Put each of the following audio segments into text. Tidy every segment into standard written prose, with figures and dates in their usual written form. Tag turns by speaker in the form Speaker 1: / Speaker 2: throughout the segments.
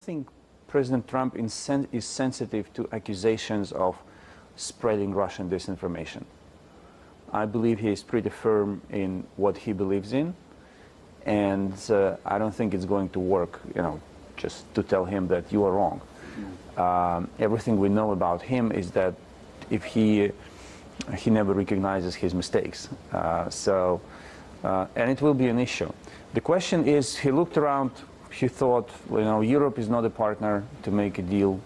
Speaker 1: think President Trump is sensitive to accusations of spreading Russian disinformation. I believe he is pretty firm in what he believes in, and I don't think it's going to work, just to tell him that you are wrong. Everything we know about him is that if he never recognizes his mistakes. And it will be an issue. The question is, he looked around, he thought, Europe is not a partner to make a deal.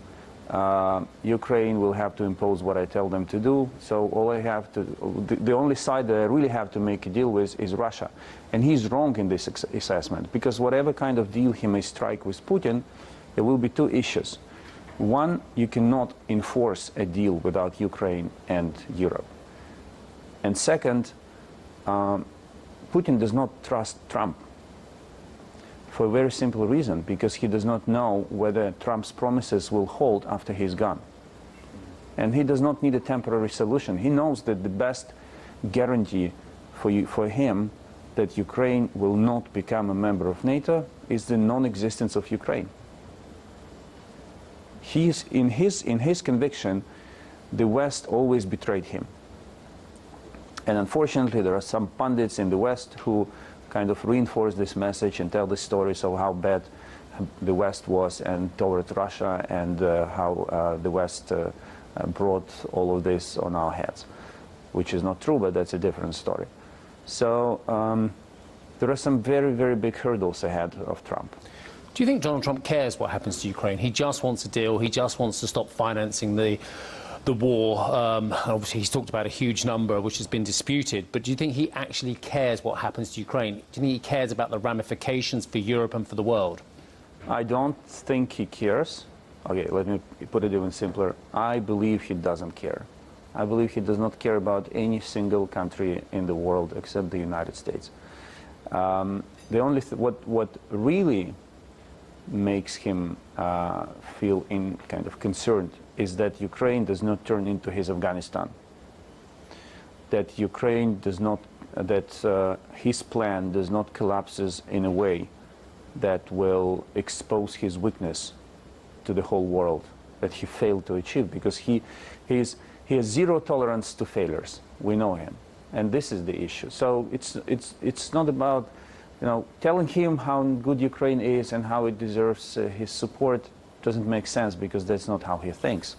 Speaker 1: Ukraine will have to impose what I tell them to do. So the only side that I really have to make a deal with is Russia. And he's wrong in this assessment, because whatever kind of deal he may strike with Putin, there will be two issues. One, you cannot enforce a deal without Ukraine and Europe. And second, Putin does not trust Trump for a very simple reason, because he does not know whether Trump's promises will hold after he's gone. And he does not need a temporary solution. He knows that the best guarantee for him that Ukraine will not become a member of NATO is the non-existence of Ukraine. In his conviction, the West always betrayed him. And unfortunately, there are some pundits in the West who kind of reinforce this message and tell the stories of how bad the West was and toward Russia, and how the West brought all of this on our heads, which is not true, but that's a different story. So there are some very, very big hurdles ahead of Trump.
Speaker 2: Do you think Donald Trump cares what happens to Ukraine? He just wants a deal. He just wants to stop financing the war. Obviously, he's talked about a huge number, which has been disputed. But do you think he actually cares what happens to Ukraine? Do you think he cares about the ramifications for Europe and for the world?
Speaker 1: I don't think he cares. Okay, let me put it even simpler. I believe he doesn't care. I believe he does not care about any single country in the world except the United States. What really makes him feel kind of concerned is that Ukraine does not turn into his Afghanistan. That Ukraine does not, his plan does not collapses in a way that will expose his weakness to the whole world, that he failed to achieve, because he has zero tolerance to failures. We know him, and this is the issue. So it's not about telling him how good Ukraine is and how it deserves his support. Doesn't make sense, because that's not how he thinks.